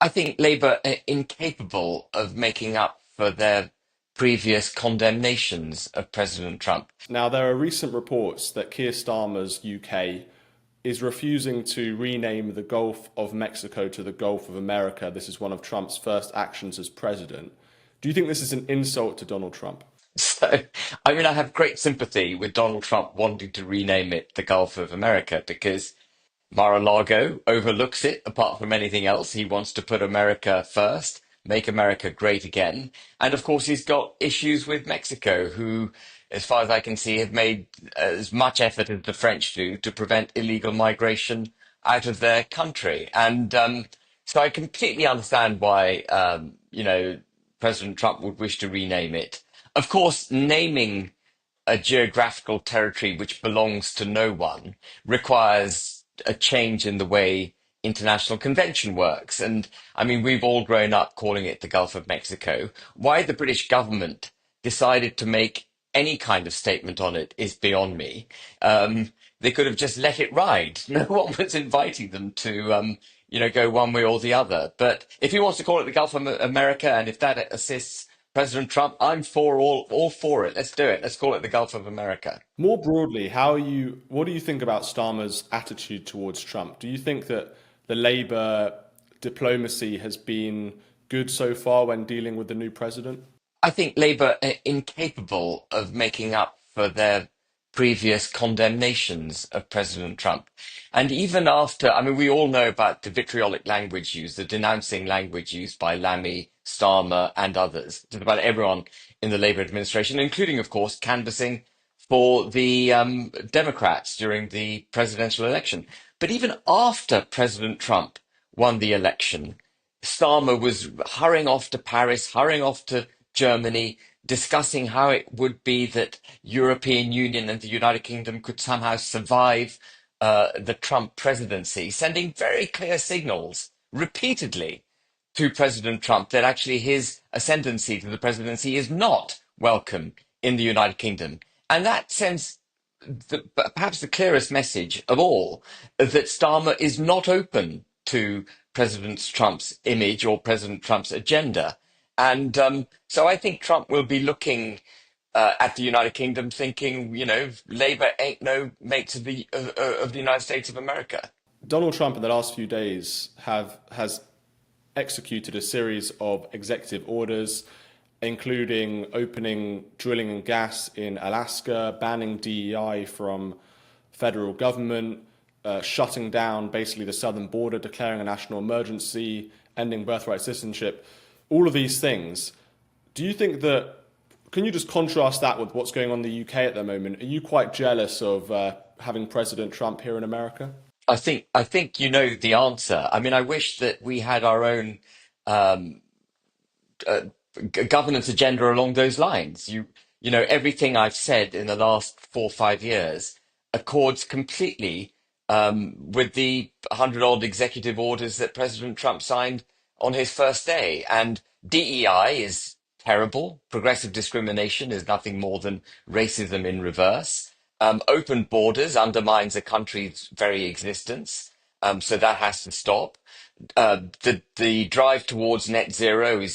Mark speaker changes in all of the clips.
Speaker 1: I think Labour are incapable of making up for their previous condemnations of President Trump.
Speaker 2: Now, there are recent reports that Keir Starmer's UK is refusing to rename the Gulf of Mexico to the Gulf of America. This is one of Trump's first actions as president. Do you think this is an insult to Donald Trump?
Speaker 1: So, I mean, I have great sympathy with Donald Trump wanting to rename it the Gulf of America because Mar-a-Lago overlooks it, apart from anything else. He wants to put America first, make America great again. And of course, he's got issues with Mexico, who, as far as I can see, have made as much effort as the French do to prevent illegal migration out of their country. And so I completely understand why, President Trump would wish to rename it. Of course, naming a geographical territory which belongs to no one requires a change in the way international convention works. And I mean, we've all grown up calling it the Gulf of Mexico. Why the British government decided to make any kind of statement on it is beyond me. They could have just let it ride. No one was inviting them to, go one way or the other. But if he wants to call it the Gulf of America, and if that assists President Trump, I'm for all for it. Let's do it. Let's call it the Gulf of America.
Speaker 2: More broadly, what do you think about Starmer's attitude towards Trump? Do you think that the Labour diplomacy has been good so far when dealing with the new president?
Speaker 1: I think Labour are incapable of making up for their previous condemnations of President Trump. And even after, I mean, we all know about the vitriolic language used, the denouncing language used by Lammy, Starmer, and others, just about everyone in the Labour administration, including, of course, canvassing for the Democrats during the presidential election. But even after President Trump won the election, Starmer was hurrying off to Paris, hurrying off to Germany, discussing how it would be that European Union and the United Kingdom could somehow survive the Trump presidency, sending very clear signals repeatedly to President Trump that actually his ascendancy to the presidency is not welcome in the United Kingdom. And that sends perhaps the clearest message of all that Starmer is not open to President Trump's image or President Trump's agenda. And so I think Trump will be looking at the United Kingdom thinking, Labour ain't no mates of the United States of America.
Speaker 2: Donald Trump in the last few days has executed a series of executive orders, including opening drilling and gas in Alaska, banning DEI from federal government, shutting down basically the southern border, declaring a national emergency, ending birthright citizenship, all of these things. Do you think that, can you just contrast that with what's going on in the UK at the moment? Are you quite jealous of having President Trump here in America?
Speaker 1: I think you know the answer. I mean, I wish that we had our own um, governance agenda along those lines. Everything I've said in the last 4 or 5 years accords completely with the 100 odd executive orders that President Trump signed on his first day. And DEI is terrible. Progressive discrimination is nothing more than racism in reverse. Open borders undermines a country's very existence. So that has to stop. The drive towards net zero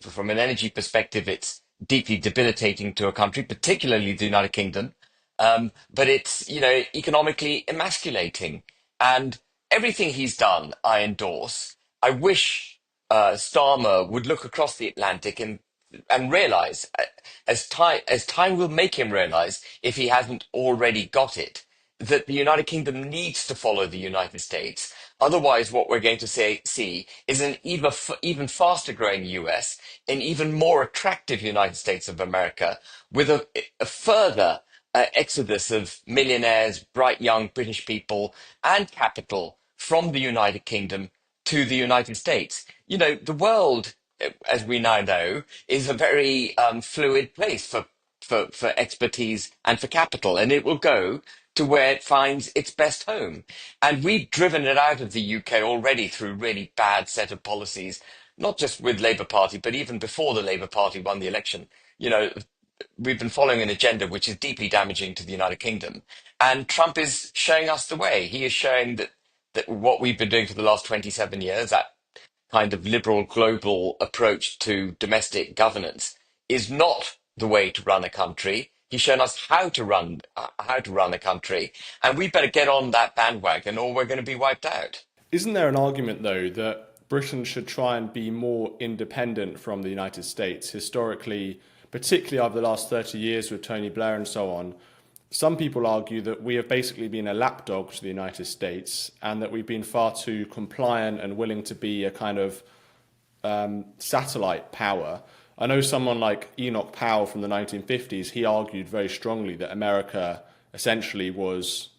Speaker 1: from an energy perspective, it's deeply debilitating to a country, particularly the United Kingdom. But it's, economically emasculating. And everything he's done, I endorse. I wish Starmer would look across the Atlantic and realize, as time will make him realize, if he hasn't already got it, that the United Kingdom needs to follow the United States. Otherwise, what we're going to see is an even faster growing US, an even more attractive United States of America, with a further exodus of millionaires, bright young British people, and capital from the United Kingdom to the United States. The world, as we now know, is a very fluid place for expertise and for capital, and it will go to where it finds its best home. And we've driven it out of the UK already through really bad set of policies, not just with Labour Party, but even before the Labour Party won the election. You know, we've been following an agenda which is deeply damaging to the United Kingdom. And Trump is showing us the way. He is showing that what we've been doing for the last 27 years, that kind of liberal global approach to domestic governance is not the way to run a country. He's shown us how to run a country, and we better get on that bandwagon, or we're going to be wiped out.
Speaker 2: Isn't there an argument, though, that Britain should try and be more independent from the United States? Historically, particularly over the last 30 years with Tony Blair and so on, some people argue that we have basically been a lapdog to the United States and that we've been far too compliant and willing to be a kind of satellite power. I know someone like Enoch Powell from the 1950s, he argued very strongly that America essentially was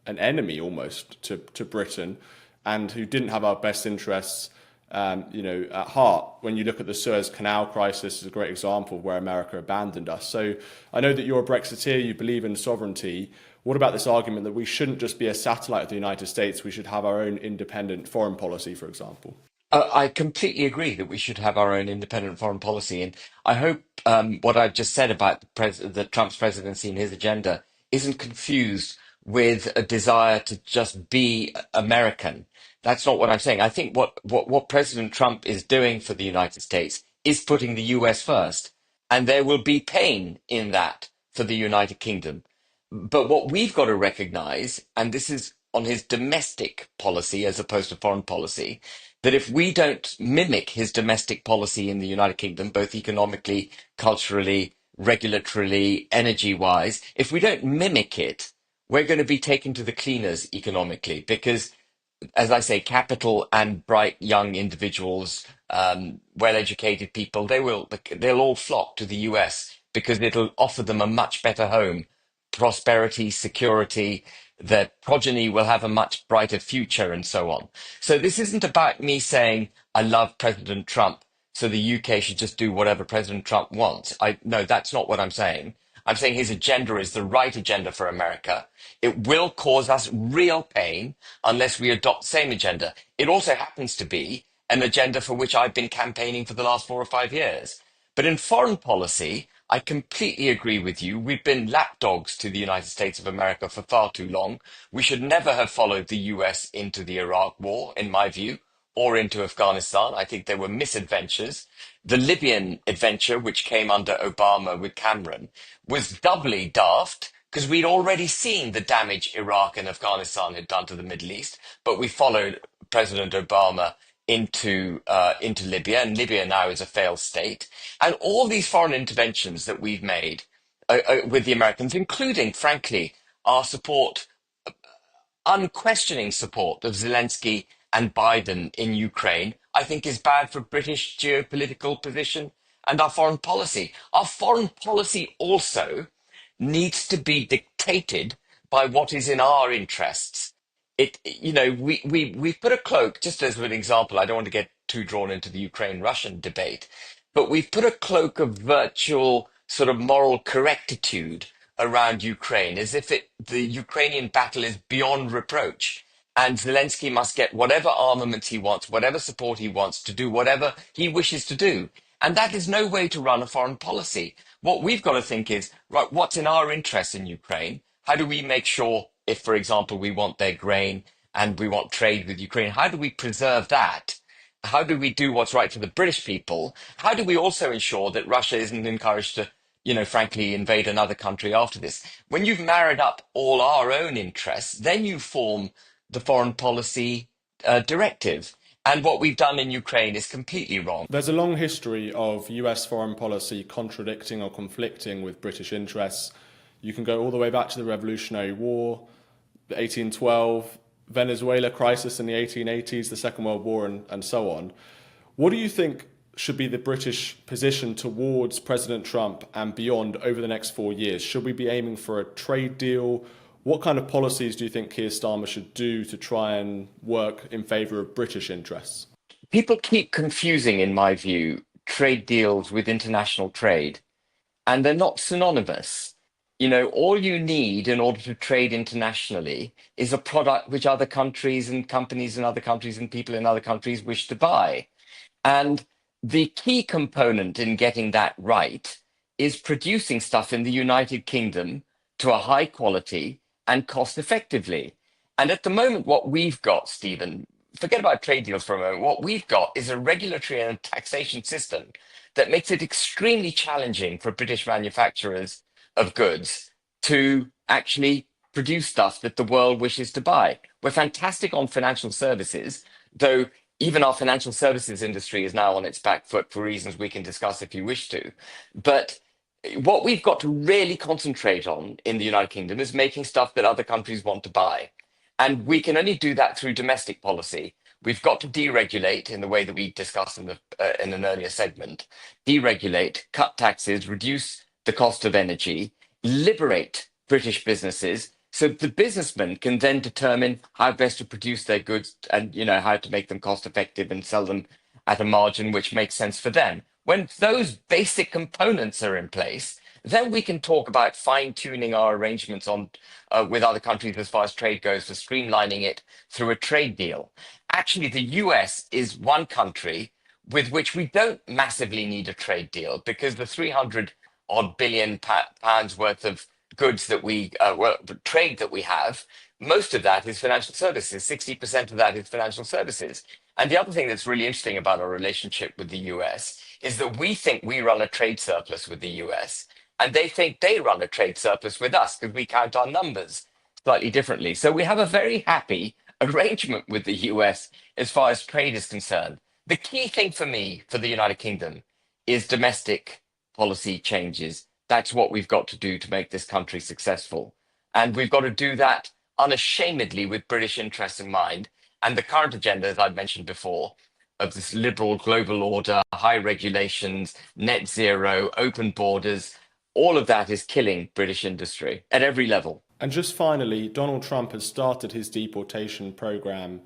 Speaker 2: an enemy almost to Britain and who didn't have our best interests at heart. When you look at the Suez Canal crisis, is a great example of where America abandoned us. So I know that you're a Brexiteer, you believe in sovereignty. What about this argument that we shouldn't just be a satellite of the United States, we should have our own independent foreign policy, for example?
Speaker 1: I completely agree that we should have our own independent foreign policy, and I hope what I've just said about the Trump's presidency and his agenda isn't confused with a desire to just be American. That's not what I'm saying. I think what President Trump is doing for the United States is putting the US first, and there will be pain in that for the United Kingdom. But what we've got to recognize, and this is on his domestic policy as opposed to foreign policy, that if we don't mimic his domestic policy in the United Kingdom, both economically, culturally, regulatorily, energy wise, if we don't mimic it, we're going to be taken to the cleaners economically because, as I say, capital and bright young individuals, well-educated people, they'll all flock to the US because it'll offer them a much better home, prosperity, security, their progeny will have a much brighter future, and so on. So this isn't about me saying I love President Trump, so the UK should just do whatever President Trump wants. No, that's not what I'm saying. I'm saying his agenda is the right agenda for America. It will cause us real pain unless we adopt the same agenda. It also happens to be an agenda for which I've been campaigning for the last 4 or 5 years. But in foreign policy, I completely agree with you. We've been lapdogs to the United States of America for far too long. We should never have followed the US into the Iraq war, in my view, or into Afghanistan. I think they were misadventures. The Libyan adventure, which came under Obama with Cameron, was doubly daft because we'd already seen the damage Iraq and Afghanistan had done to the Middle East, but we followed President Obama into Libya, and Libya now is a failed state. And all these foreign interventions that we've made with the Americans, including, frankly, our support, unquestioning support of Zelensky and Biden in Ukraine, I think is bad for British geopolitical position and our foreign policy. Our foreign policy also needs to be dictated by what is in our interests. We've put a cloak, just as an example, I don't want to get too drawn into the Ukraine-Russian debate, but we've put a cloak of virtual sort of moral correctitude around Ukraine, as if the Ukrainian battle is beyond reproach. And Zelensky must get whatever armaments he wants, whatever support he wants to do whatever he wishes to do. And that is no way to run a foreign policy. What we've got to think is, right, what's in our interest in Ukraine? How do we make sure, if, for example, we want their grain and we want trade with Ukraine, how do we preserve that? How do we do what's right for the British people? How do we also ensure that Russia isn't encouraged to, frankly, invade another country after this? When you've married up all our own interests, then you form the foreign policy directive. And what we've done in Ukraine is completely wrong.
Speaker 2: There's a long history of US foreign policy contradicting or conflicting with British interests. You can go all the way back to the Revolutionary War, the 1812, Venezuela crisis in the 1880s, the Second World War, and so on. What do you think should be the British position towards President Trump and beyond over the next 4 years? Should we be aiming for a trade deal? What kind of policies do you think Keir Starmer should do to try and work in favour of British interests?
Speaker 1: People keep confusing, in my view, trade deals with international trade, and they're not synonymous. All you need in order to trade internationally is a product which other countries and companies in other countries and people in other countries wish to buy. And the key component in getting that right is producing stuff in the United Kingdom to a high quality and cost effectively. And at the moment, what we've got, Stephen, forget about trade deals for a moment. What we've got is a regulatory and taxation system that makes it extremely challenging for British manufacturers of goods to actually produce stuff that the world wishes to buy. We're fantastic on financial services, though even our financial services industry is now on its back foot for reasons we can discuss if you wish to. But what we've got to really concentrate on in the United Kingdom is making stuff that other countries want to buy. And we can only do that through domestic policy. We've got to deregulate in the way that we discussed in an earlier segment, deregulate, cut taxes, reduce the cost of energy, liberate British businesses so the businessmen can then determine how best to produce their goods and how to make them cost effective and sell them at a margin which makes sense for them. When those basic components are in place, then we can talk about fine tuning our arrangements on with other countries as far as trade goes, for streamlining it through a trade deal. Actually, the US is one country with which we don't massively need a trade deal, because the 300 odd billion pounds worth of goods that trade that we have, most of that is financial services. 60% of that is financial services. And the other thing that's really interesting about our relationship with the US is that we think we run a trade surplus with the US, and they think they run a trade surplus with us because we count our numbers slightly differently. So we have a very happy arrangement with the US as far as trade is concerned. The key thing for me, for the United Kingdom, is domestic policy changes. That's what we've got to do to make this country successful. And we've got to do that unashamedly with British interests in mind. And the current agenda, as I've mentioned before, of this liberal global order, high regulations, net zero, open borders, all of that is killing British industry at every level.
Speaker 2: And just finally, Donald Trump has started his deportation program.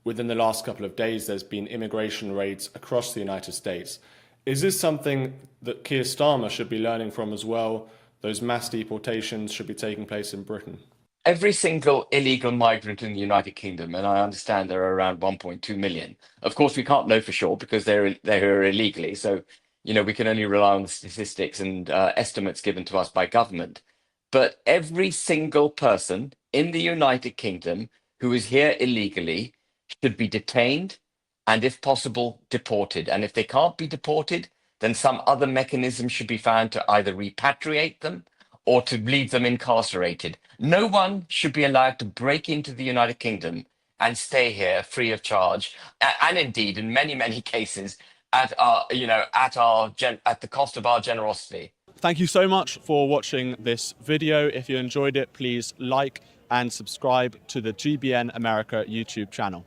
Speaker 2: Within the last couple of days, there's been immigration raids across the United States. Is this something that Keir Starmer should be learning from as well? Those mass deportations should be taking place in Britain.
Speaker 1: Every single illegal migrant in the United Kingdom, and I understand there are around 1.2 million. Of course, we can't know for sure because they're here illegally. So, we can only rely on the statistics and estimates given to us by government. But every single person in the United Kingdom who is here illegally should be detained and, if possible, deported. And if they can't be deported, then some other mechanism should be found to either repatriate them or to leave them incarcerated. No one should be allowed to break into the United Kingdom and stay here free of charge, and indeed, in many, many cases, at the cost of our generosity.
Speaker 2: Thank you so much for watching this video. If you enjoyed it, please like and subscribe to the GBN America YouTube channel.